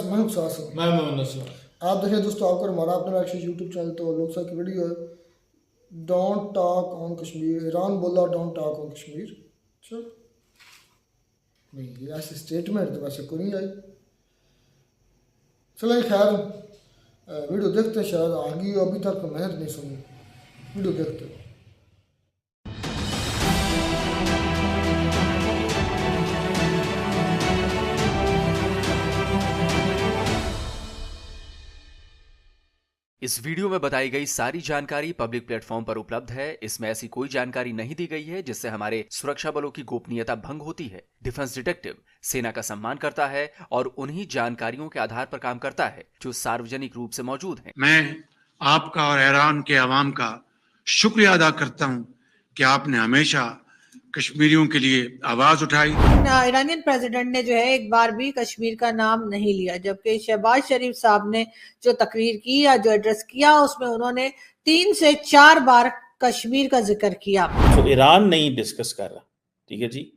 मैं हूं सास हूं। मैं मोहम्मद असलम। आप देखिए दोस्तों, आपको हमारा अपना एक यूट्यूब चैनल तो लोकसभा की वीडियो है, don't talk on Kashmir. Iran बोला डोंट टॉक ऑन कश्मीर। अच्छा नहीं, ये ऐसी स्टेटमेंट तो वैसे कोई नहीं आई। चलो खैर, वीडियो देखते हैं, शायद आगे अभी तक मैं नहीं सुनी। वीडियो देखते हैं। इस वीडियो में बताई गई सारी जानकारी पब्लिक प्लेटफॉर्म पर उपलब्ध है। इसमें ऐसी कोई जानकारी नहीं दी गई है जिससे हमारे सुरक्षा बलों की गोपनीयता भंग होती है। डिफेंस डिटेक्टिव सेना का सम्मान करता है और उन्हीं जानकारियों के आधार पर काम करता है जो सार्वजनिक रूप से मौजूद हैं। मैं आपका और ईरान के अवाम का शुक्रिया अदा करता हूं कि आपने हमेशा कश्मीरियों के लिए आवाज उठाई। ईरानियन प्रेसिडेंट ने जो है एक बार भी कश्मीर का नाम नहीं लिया, जबकि शहबाज शरीफ साहब ने जो तकरीर की या जो एड्रेस किया उसमें उन्होंने 3 से 4 बार कश्मीर का जिक्र किया। तो ईरान नहीं डिस्कस कर रहा, ठीक है जी।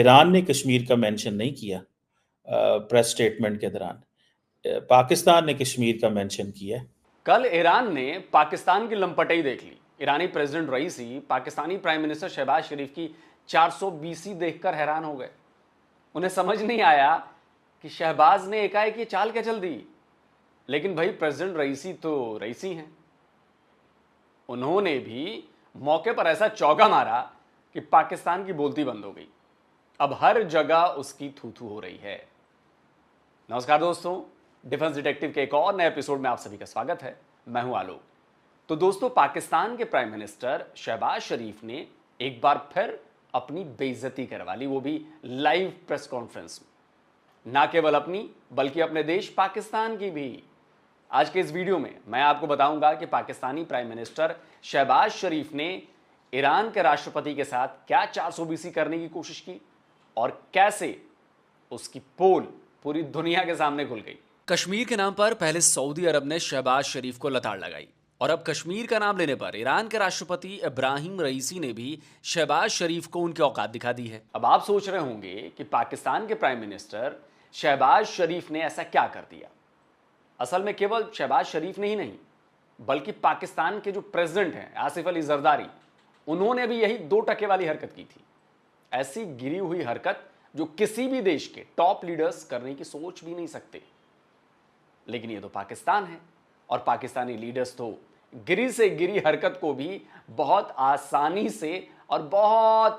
ईरान ने कश्मीर का मेंशन नहीं किया प्रेस स्टेटमेंट के दौरान। पाकिस्तान ने कश्मीर का मेंशन किया। कल ईरान ने पाकिस्तान की लंपटई देख ली। ईरानी प्रेसिडेंट रईसी पाकिस्तानी प्राइम मिनिस्टर शहबाज शरीफ की 420 देखकर हैरान हो गए। उन्हें समझ नहीं आया कि शहबाज ने एकाएक ये चाल क्या चल दी। लेकिन भाई प्रेसिडेंट रईसी तो रईसी हैं। उन्होंने भी मौके पर ऐसा चौका मारा कि पाकिस्तान की बोलती बंद हो गई। अब हर जगह उसकी थू थू हो रही है। नमस्कार दोस्तों, डिफेंस डिटेक्टिव के एक और नए एपिसोड में आप सभी का स्वागत है। मैं हूं आलोक। तो दोस्तों, पाकिस्तान के प्राइम मिनिस्टर शहबाज शरीफ ने एक बार फिर अपनी बेइज्जती करवा ली, वो भी लाइव प्रेस कॉन्फ्रेंस में। ना केवल अपनी बल्कि अपने देश पाकिस्तान की भी। आज के इस वीडियो में मैं आपको बताऊंगा कि पाकिस्तानी प्राइम मिनिस्टर शहबाज शरीफ ने ईरान के राष्ट्रपति के साथ क्या 420 करने की कोशिश की और कैसे उसकी पोल पूरी दुनिया के सामने खुल गई। कश्मीर के नाम पर पहले सऊदी अरब ने शहबाज शरीफ को लताड़ लगाई और अब कश्मीर का नाम लेने पर ईरान के राष्ट्रपति इब्राहिम रईसी ने भी शहबाज शरीफ को उनकी औकात दिखा दी है। अब आप सोच रहे होंगे कि पाकिस्तान के प्राइम मिनिस्टर शहबाज शरीफ ने ऐसा क्या कर दिया। असल में केवल शहबाज शरीफ ने ही नहीं बल्कि पाकिस्तान के जो प्रेसिडेंट हैं आसिफ अली जरदारी, उन्होंने भी यही 2 टके वाली हरकत की थी। ऐसी गिरी हुई हरकत जो किसी भी देश के टॉप लीडर्स करने की सोच भी नहीं सकते। लेकिन ये तो पाकिस्तान है और पाकिस्तानी लीडर्स तो गिरी से गिरी हरकत को भी बहुत आसानी से और बहुत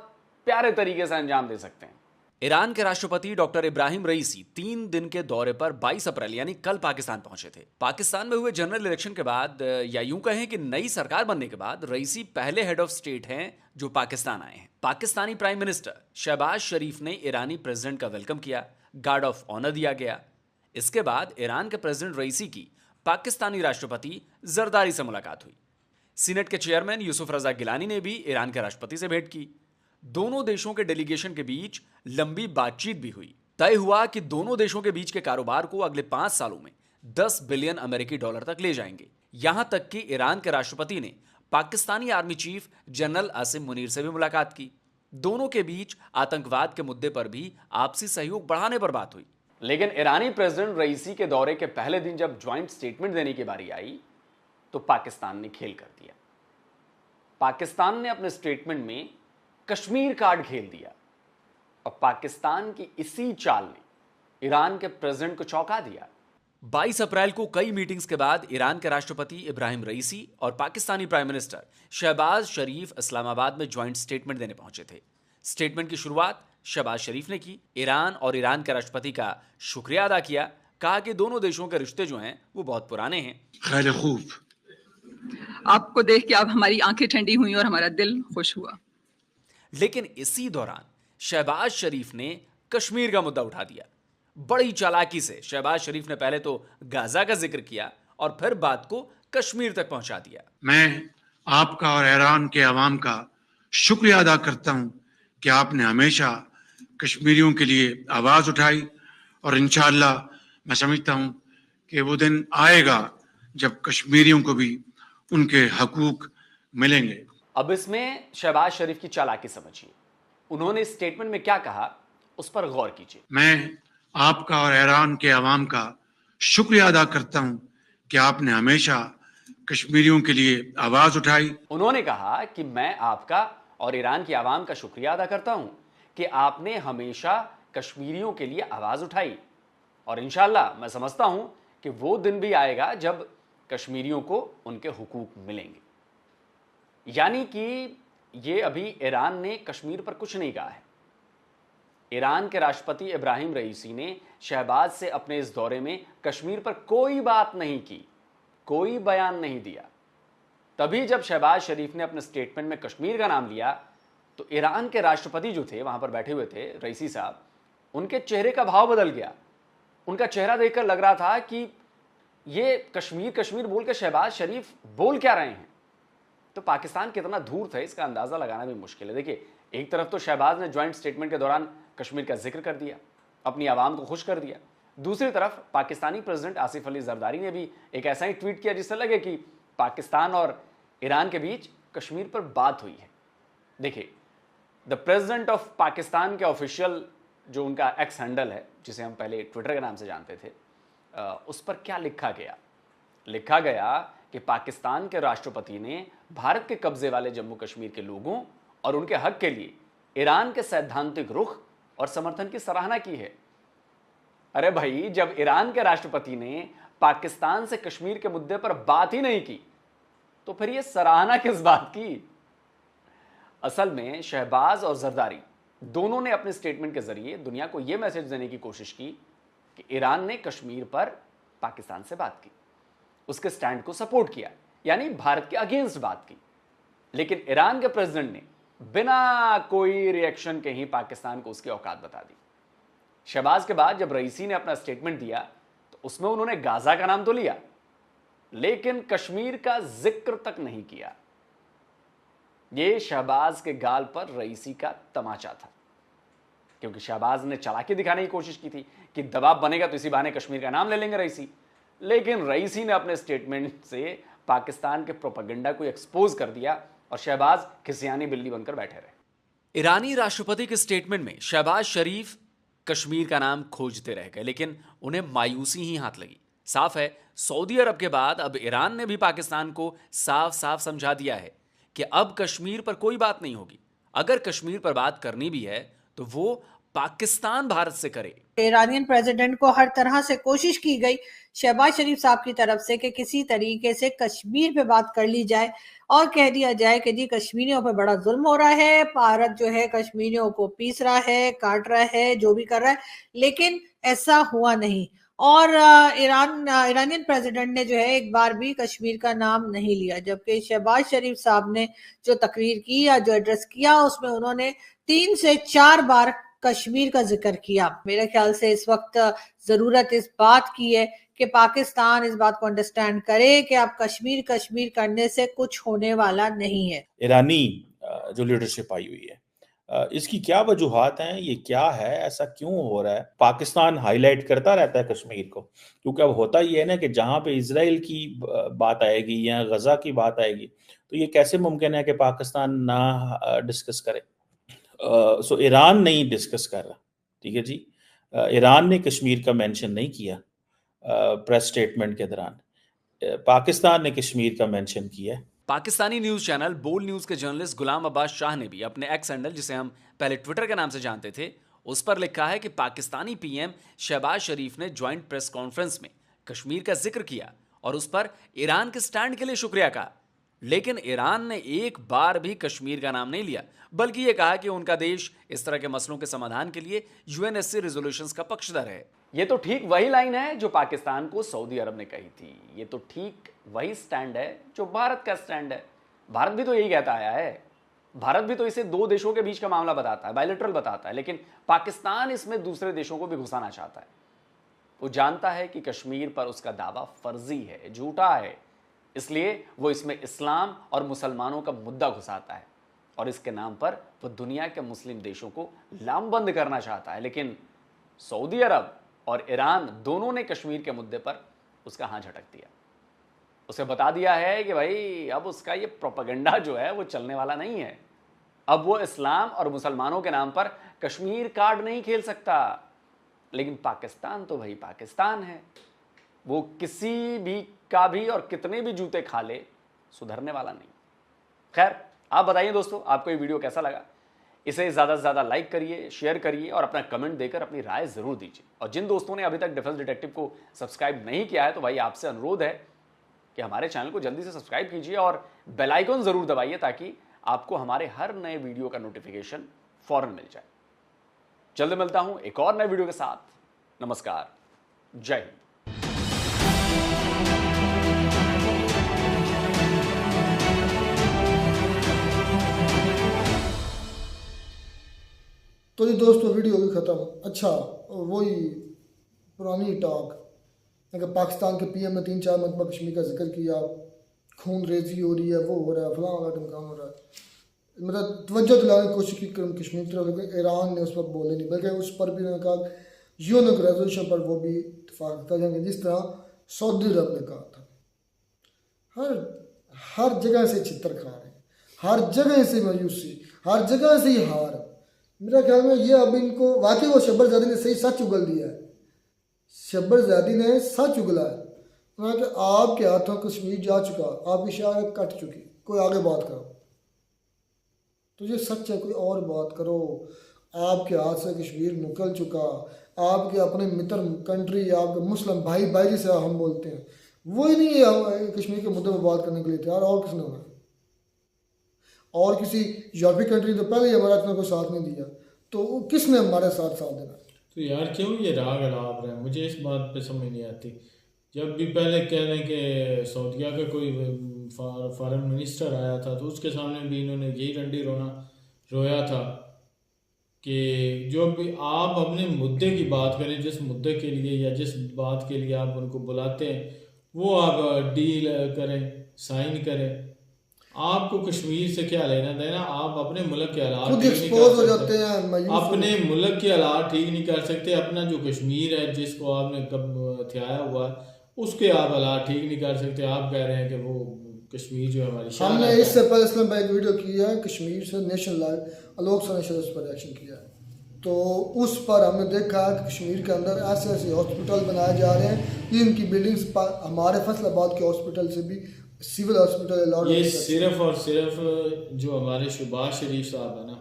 प्यारे तरीके से अंजाम दे सकते हैं। ईरान के राष्ट्रपति डॉक्टर इब्राहिम रईसी 3 दिन के दौरे पर 22 अप्रैल यानी कल पाकिस्तान पहुंचे थे। पाकिस्तान में हुए जनरल इलेक्शन के बाद, या यूं कहें कि नई सरकार बनने के बाद, रईसी पहले हेड ऑफ स्टेट हैं जो पाकिस्तान आए हैं। पाकिस्तानी प्राइम मिनिस्टर शहबाज शरीफ ने ईरानी प्रेसिडेंट का वेलकम किया, गार्ड ऑफ ऑनर दिया गया। इसके बाद ईरान के प्रेसिडेंट रईसी की पाकिस्तानी राष्ट्रपति जरदारी से मुलाकात हुई। सीनेट के चेयरमैन यूसुफ रजा गिलानी ने भी ईरान के राष्ट्रपति से भेंट की। दोनों देशों के डेलीगेशन के बीच लंबी बातचीत भी हुई। तय हुआ कि दोनों देशों के बीच के कारोबार को अगले 5 सालों में 10 बिलियन अमेरिकी डॉलर तक ले जाएंगे। यहां तक कि ईरान के राष्ट्रपति ने Pakistani army chief general Asim Munir से भी मुलाकात की। दोनों के बीच आतंकवाद के मुद्दे पर भी आपसी सहयोग बढ़ाने पर बात हुई। लेकिन ईरानी प्रेसिडेंट रईसी के दौरे के पहले दिन जब ज्वाइंट स्टेटमेंट देने की बारी आई तो पाकिस्तान ने खेल कर दिया। पाकिस्तान ने अपने स्टेटमेंट में कश्मीर कार्ड खेल दिया और पाकिस्तान की इसी चाल ने ईरान के प्रेसिडेंट को चौंका दिया। 22 अप्रैल को कई मीटिंग्स के बाद ईरान के राष्ट्रपति इब्राहिम रईसी और पाकिस्तानी प्राइम मिनिस्टर शहबाज शरीफ इस्लामाबाद में ज्वाइंट स्टेटमेंट देने पहुंचे थे। स्टेटमेंट की शुरुआत शहबाज शरीफ ने की। ईरान और ईरान के राष्ट्रपति का शुक्रिया अदा किया। कहा कि दोनों देशों के रिश्ते जो हैं वो बहुत पुराने हैं। खैर खूब, आपको देख के अब हमारी आंखें ठंडी हुई और हमारा दिल खुश हुआ। लेकिन इसी दौरान शहबाज शरीफ ने कश्मीर का मुद्दा उठा दिया। बड़ी चालाकी से शहबाज शरीफ ने पहले तो गाजा का जिक्र किया और फिर बात को कश्मीर तक पहुंचा दिया। मैं आपका और ईरान के अवाम का शुक्रिया अदा करता हूं कि आपने हमेशा कश्मीरियों के लिए आवाज उठाई और इंशाअल्लाह मैं समझता हूं कि वो दिन आएगा जब कश्मीरियों को भी उनके हकूक मिलेंगे। अब इसमें शहबाज शरीफ की चालाकी समझिए। उन्होंने स्टेटमेंट में क्या कहा उस पर गौर कीजिए। मैं आपका और ईरान के अवाम का शुक्रिया अदा करता हूं कि आपने हमेशा कश्मीरियों के लिए आवाज उठाई। उन्होंने कहा कि मैं आपका और ईरान की आवाम का शुक्रिया अदा करता हूं कि आपने हमेशा कश्मीरियों के लिए आवाज उठाई, और इंशाल्लाह मैं समझता हूं कि वो दिन भी आएगा जब कश्मीरियों को उनके हुकूक मिलेंगे। यानी कि ये अभी ईरान ने कश्मीर पर कुछ नहीं कहा है। ईरान के राष्ट्रपति इब्राहिम रईसी ने शहबाज से अपने इस दौरे में कश्मीर पर कोई बात नहीं की, कोई बयान नहीं दिया। तभी जब शहबाज शरीफ ने अपने स्टेटमेंट में कश्मीर का नाम लिया तो ईरान के राष्ट्रपति जो थे, वहां पर बैठे हुए थे रईसी साहब, उनके चेहरे का भाव बदल गया। उनका चेहरा देखकर लग रहा था कि ये कश्मीर कश्मीर बोल के शहबाज शरीफ बोल क्या रहे हैं। तो पाकिस्तान कितना दूर था इसका अंदाजा लगाना भी मुश्किल है। देखिए, एक तरफ तो शहबाज ने ज्वाइंट स्टेटमेंट के दौरान कश्मीर का जिक्र कर दिया, अपनी आवाम को खुश कर दिया। दूसरी तरफ पाकिस्तानी प्रेसिडेंट आसिफ अली जरदारी ने भी एक ऐसा ही ट्वीट किया जिससे लगे कि पाकिस्तान और ईरान के बीच कश्मीर पर बात हुई है। देखिए, द प्रेसिडेंट ऑफ पाकिस्तान के ऑफिशियल जो उनका एक्स हैंडल है, जिसे हम पहले ट्विटर के नाम से जानते थे, उस पर क्या लिखा गया? लिखा गया कि पाकिस्तान के राष्ट्रपति ने भारत के कब्जे वाले जम्मू कश्मीर के लोगों और उनके हक के लिए ईरान के सैद्धांतिक रुख और समर्थन की सराहना की है। अरे भाई, जब ईरान के राष्ट्रपति ने पाकिस्तान से कश्मीर के मुद्दे पर बात ही नहीं की तो फिर यह सराहना किस बात की? असल में शहबाज और जरदारी दोनों ने अपने स्टेटमेंट के जरिए दुनिया को यह मैसेज देने की कोशिश की कि ईरान ने कश्मीर पर पाकिस्तान से बात की, उसके स्टैंड को सपोर्ट किया, यानी भारत के अगेंस्ट बात की। लेकिन ईरान के प्रेसिडेंट ने बिना कोई रिएक्शन के ही पाकिस्तान को उसकी औकात बता दी। शहबाज के बाद जब रईसी ने अपना स्टेटमेंट दिया तो उसमें उन्होंने गाजा का नाम तो लिया, लेकिन कश्मीर का जिक्र तक नहीं किया। यह शहबाज के गाल पर रईसी का तमाचा था, क्योंकि शहबाज ने चालाकी दिखाने की कोशिश की थी कि दबाव बनेगा तो इसी बहाने कश्मीर का नाम ले लेंगे रईसी। लेकिन रईसी ने अपने स्टेटमेंट से पाकिस्तान के प्रोपेगेंडा को एक्सपोज कर दिया और शहबाज खिसियानी बिल्ली बनकर बैठे रहे। ईरानी राष्ट्रपति के स्टेटमेंट में शहबाज शरीफ कश्मीर का नाम खोजते रह गए, लेकिन उन्हें मायूसी ही हाथ लगी। साफ है, सऊदी अरब के बाद अब ईरान ने भी पाकिस्तान को साफ साफ समझा दिया है कि अब कश्मीर पर कोई बात नहीं होगी। अगर कश्मीर पर बात करनी भी है तो वो पाकिस्तान भारत से करे। ईरानियन प्रेसिडेंट को हर तरह से कोशिश की गई शहबाज शरीफ साहब की तरफ से कि किसी तरीके से कश्मीर पे बात कर ली जाए और कह दिया जाए कि जी कश्मीरियों पे बड़ा जुल्म हो रहा है, भारत जो है कश्मीरियों को पीस रहा है, काट रहा है, जो भी कर रहा है, लेकिन ऐसा हुआ नहीं। और ईरानियन प्रेसिडेंट ने जो है एक बार भी कश्मीर का नाम नहीं लिया, जबकि शहबाज शरीफ साहब ने जो तकरीर की या जो एड्रेस किया उसमें उन्होंने 3 से 4 बार कश्मीर का जिक्र किया। मेरे ख्याल से इस वक्त जरूरत इस बात की है कि पाकिस्तान इस बात को अंडरस्टैंड करे कि अब कश्मीर कश्मीर करने से कुछ होने वाला नहीं है। ईरानी जो लीडरशिप आई हुई है, इसकी क्या वजूहात हैं? ये क्या है, ऐसा क्यों हो रहा है? पाकिस्तान हाईलाइट करता रहता है कश्मीर को, क्योंकि अब होता ही है ना कि जहां पे इजराइल की बात आएगी या गजा की बात आएगी तो ये कैसे मुमकिन है कि पाकिस्तान ना डिस्कस करे। सो ईरान नहीं डिस्कस कर रहा, ठीक है जी। ईरान ने कश्मीर का मेंशन नहीं किया प्रेस स्टेटमेंट के दौरान, पाकिस्तान ने कश्मीर का मेंशन किया। पाकिस्तानी न्यूज चैनल बोल न्यूज के जर्नलिस्ट गुलाम अब्बास शाह ने भी अपने एक्स हैंडल, जिसे हम पहले ट्विटर के नाम से जानते थे, उस पर लिखा है कि पाकिस्तानी पीएम शहबाज शरीफ ने ज्वाइंट प्रेस कॉन्फ्रेंस में कश्मीर का जिक्र किया और उस पर ईरान के स्टैंड के लिए शुक्रिया कहा, लेकिन ईरान ने एक बार भी कश्मीर का नाम नहीं लिया, बल्कि यह कहा कि उनका देश इस तरह के मसलों के समाधान के लिए यूएनएससी रेजोल्यूशंस का पक्षधर है। ये तो ठीक वही लाइन है जो पाकिस्तान को सऊदी अरब ने कही थी। ये तो ठीक वही स्टैंड है जो भारत का स्टैंड है। भारत भी तो यही कहता आया है। भारत भी तो इसे 2 देशों के बीच का मामला बताता है, बायलैटरल बताता है, लेकिन पाकिस्तान इसमें दूसरे देशों को भी घुसाना चाहता है। वो जानता है कि कश्मीर पर उसका दावा फर्जी है, झूठा है, इसलिए वो इसमें इस्लाम और मुसलमानों का मुद्दा घुसाता है और इसके नाम पर वो दुनिया के मुस्लिम देशों को लामबंद करना चाहता है। लेकिन सऊदी अरब और ईरान दोनों ने कश्मीर के मुद्दे पर उसका हाथ झटक दिया। उसे बता दिया है कि भाई अब उसका ये प्रोपेगेंडा जो है वो चलने वाला नहीं है। अब वो इस्लाम और मुसलमानों के नाम पर कश्मीर कार्ड नहीं खेल सकता। लेकिन पाकिस्तान तो भाई पाकिस्तान है। वो किसी भी का भी और कितने भी जूते खा ले, सुधरने वाला नहीं। खैर, आप बताइए दोस्तों, आपको ये वीडियो कैसा लगा? इसे ज़्यादा से ज़्यादा लाइक करिए, शेयर करिए और अपना कमेंट देकर अपनी राय ज़रूर दीजिए। और जिन दोस्तों ने अभी तक डिफेंस डिटेक्टिव को सब्सक्राइब नहीं किया है, तो भाई आपसे अनुरोध है कि हमारे चैनल को जल्दी से सब्सक्राइब कीजिए और बेल आइकन ज़रूर दबाइए, ताकि आपको हमारे हर नए वीडियो का नोटिफिकेशन फौरन मिल जाए। जल्द मिलता हूं एक और नए वीडियो के साथ। नमस्कार, जय हिंद। तो जी दोस्तों, वीडियो भी ख़त्म। अच्छा, वही पुरानी टॉक, अगर पाकिस्तान के पीएम ने 3-4 मरतबा कश्मीर का जिक्र किया, खून रेजी हो रही है, वो हो रहा है, फलां हो रहा है, ढमकान हो रहा है, मतलब तवज्जो दिलाने की कोशिश की कश्मीर की तरफ, लेकिन ईरान ने उस पर बोले नहीं, बल्कि उस पर भी उन्होंने कहा यूएन रेजोल्यूशन पर वो भी इतफाक कर जाएंगे, जिस तरह सऊदी अरब ने कहा था। हर जगह से चित्तर खा रहे हैं, हर जगह से मायूसी, हर जगह से ही हार। मेरा ख्याल में ये अब इनको वाकई वो शब्बरज़ादी ने सही सच उगल दिया है। शब्बरज़ादी ने सच उगला है। उन्होंने कहा आपके हाथों कश्मीर जा चुका, आपकी शाह कट चुकी, कोई आगे बात करो। तो ये सच है, कोई और बात करो। आपके हाथ से कश्मीर निकल चुका, आपके अपने मित्र कंट्री, आपके मुस्लिम भाई भाई जिसे हम बोलते हैं, वो ही नहीं है कश्मीर के मुद्दे पर बात करने के लिए तैयार। और किसने होना? और किसी यूरोपीय कंट्री तो पहले ही हमारा इतना कोई साथ नहीं दिया, तो किसने हमारे साथ देना? तो यार क्यों ये राग अलाप रहे हैं, मुझे इस बात पे समझ नहीं आती। जब भी पहले कह रहे हैं कि सऊदीया का कोई फॉरेन मिनिस्टर आया था, तो उसके सामने भी इन्होंने यही रंडी रोया था कि जो भी आप अपने मुद्दे की बात करें, जिस मुद्दे के लिए या जिस बात के लिए आप उनको बुलाते हैं, वो आप डील करें, साइन करें। आपको कश्मीर से क्या लेना देना? आप अपने मुल्क के हालात खुद ठीक नहीं एक्सपोज कर हो जाते सकते, हैं, मायूस अपने मुल्क के हालात ठीक नहीं कर सकते। अपना जो कश्मीर है, जिसको आपने कब हथियाया हुआ है, उसके आप हालात ठीक नहीं कर सकते। आप कह रहे हैं कि वो कश्मीर जो है हमारी शान हमने है। इससे पहले इस्लाम भाई एक वीडियो किया है कश्मीर से नेशनल लाइव, आलोक सर ने उस पर रिएक्शन किया है। तो उस पर हमने देखा कि कश्मीर के अंदर ऐसे ऐसे हॉस्पिटल बनाए जा रहे हैं, इनकी बिल्डिंग्स पर हमारे फैसलाबाद के हॉस्पिटल से भी सिविल हॉस्पिटल अलाउड। ये सिर्फ और सिर्फ जो हमारे शहबाज शरीफ साहब है ना,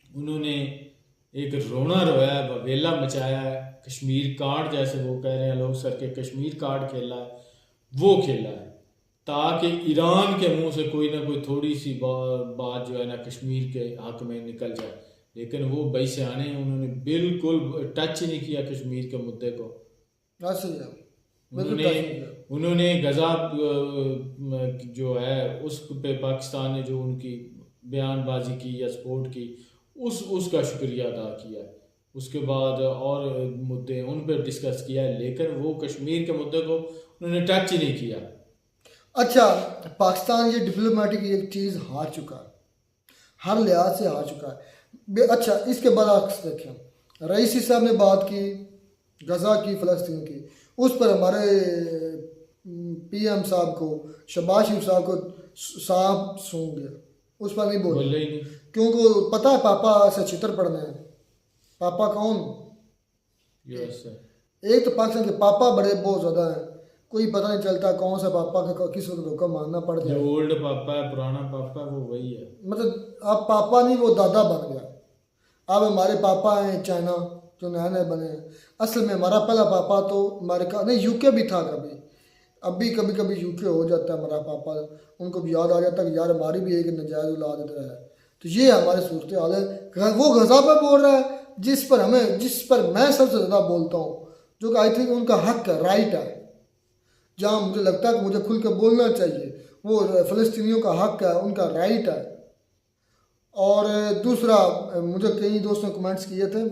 उन्होंने एक रोना रोया है, बवेला मचाया है, कश्मीर कार्ड जैसे वो कह रहे हैं लोग सर के कश्मीर कार्ड खेला है, वो खेला है, ताकि ईरान के मुंह से कोई ना कोई थोड़ी सी बात जो है ना कश्मीर के हक में निकल जाए। लेकिन वो भाई सियाने हैं, उन्होंने बिल्कुल टच ही नहीं किया कश्मीर के मुद्दे को। उन्होंने गजा जो है उस पे पाकिस्तान ने जो उनकी बयानबाजी की या सपोर्ट की, उसका शुक्रिया अदा किया। उसके बाद और मुद्दे उन पर डिस्कस किया है, लेकिन वो कश्मीर के मुद्दे को उन्होंने टच ही नहीं किया। अच्छा, पाकिस्तान ये डिप्लोमेटिक एक चीज़ हार चुका है, हर लिहाज से हार चुका है। अच्छा, इसके बरअक्स देखें, रईसी साहब ने बात की गजा की, फ़लस्तीन की, उस पर हमारे पीएम साहब को, शहबाज शरीफ साहब को साहब सूंघ गया, उस पर नहीं बोले ही नहीं, क्योंकि पता है पापा से चित्र पड़ने हैं। पापा कौन? एक तो पाकिस्तान के पापा बड़े बहुत ज़्यादा हैं, कोई पता नहीं चलता कौन सा पापा का किस वक्त धोखा मानना पड़ जाए। जो ओल्ड पापा है, पुराना पापा, वो वही है। मतलब अब पापा नहीं, वो दादा बन गया। अब हमारे पापा हैं चाइना जो नए नए बने हैं। असल में हमारा पहला पापा तो अमेरिका नहीं, यूके भी था कभी, अब भी कभी कभी यूके हो जाता है हमारा पापा। उनको भी याद आ जाता है कि यार हमारी भी एक नजायज़ औलाद इधर है। तो ये हमारे सूरत हाल है। वो गजा पर बोल रहा है जिस पर मैं सबसे ज़्यादा बोलता हूँ, जो कि आई थिंक उनका हक है, राइट है, जहाँ मुझे लगता है कि मुझे खुल कर बोलना चाहिए। वो फ़लस्तीनियों का हक है, उनका राइट है। और दूसरा, मुझे कई दोस्तों ने कमेंट्स किए थे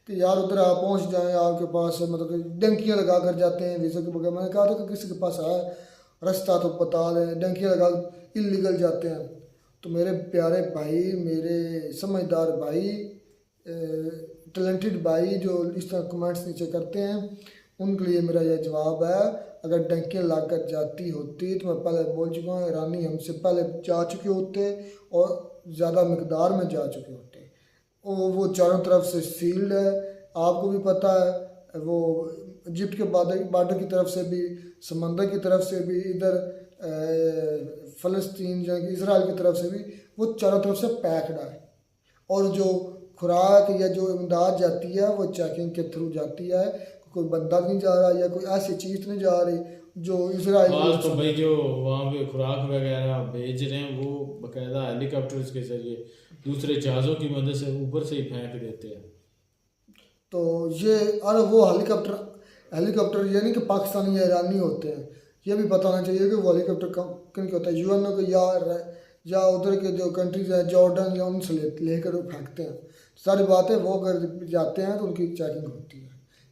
कि यार उधर आप पहुँच जाएं, आपके पास मतलब डंकियाँ लगा कर जाते हैं वीज़ा के बगैर। मैंने कहा था कि किसी के पास आया रास्ता तो बता दें, डंकियाँ लगा इलीगल जाते हैं। तो मेरे प्यारे भाई, मेरे समझदार भाई, टैलेंटेड भाई जो इस तरह कमेंट्स नीचे करते हैं, उनके लिए मेरा यह जवाब है, अगर डंकियाँ लाकर जाती होती तो मैं पहले बोल चुका हूँ, ईरानी हमसे पहले जा चुके होते और ज़्यादा मकदार में जा चुके होते। वो चारों तरफ से सील्ड है, आपको भी पता है। वो इजिप्ट के बॉर्डर की तरफ से भी, समंदर की तरफ से भी, इधर फ़लस्तीन जो है इसराइल की तरफ से भी, वो चारों तरफ से पैक्ड है। और जो खुराक या जो इमदाद जाती है वो चेकिंग के थ्रू जाती है, कोई बंदा नहीं जा रहा या कोई ऐसी चीज़ नहीं जा रही जो इसराइल आज तो भाई जो वहाँ पे खुराक वगैरह भेज रहे हैं वो बाकायदा हेलीकॉप्टर्स के जरिए दूसरे जहाज़ों की मदद से ऊपर से ही फेंक देते हैं। तो ये और वो हेलीकॉप्टर ये नहीं कि पाकिस्तानी या ईरानी होते हैं, ये भी पता होना चाहिए कि वो हेलीकॉप्टर किन के होता है, यूएन को या उधर के जो कंट्रीज हैं जॉर्डन या उनसे लेकर वो फेंकते हैं। सारी बातें वो अगर जाते हैं तो उनकी चेकिंग होती है,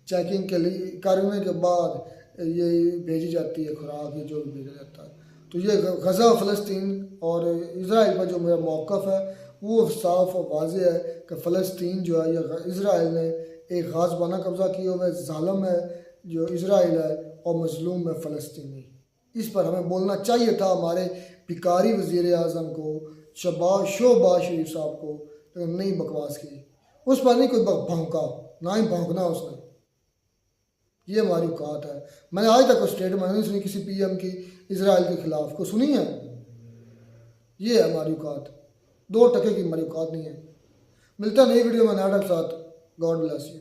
चेकिंग के लिए करने के बाद ये भेजी जाती है खुराक, ये जो भी भेजा जाता है। तो ये गज़ा, फ़लस्तीन और इसराइल पर जो मेरा मौक़िफ़ है वो साफ और वाज़ेह है कि फ़लस्तीन जो है या इसराइल ने एक गाज़बाना कब्ज़ा किया हुआ है, ज़ालिम है जो इसराइल है और मज़लूम है फ़लस्तीनी। इस पर हमें बोलना चाहिए था हमारे भिखारी वज़ीर आज़म को, शहबाज शरीफ साहब को, लेकिन नहीं बकवास की, उस पर नहीं कोई भौंका, ना ही भौंकना उसने। ये हमारी औकात है। मैंने आज तक कोई स्टेटमेंट नहीं सुनी किसी पीएम की इसराइल के खिलाफ, को सुनी है? ये है हमारी औकात, 2 टके की हमारी औकात नहीं है। मिलता नई वीडियो में नाटक साथ। God bless you.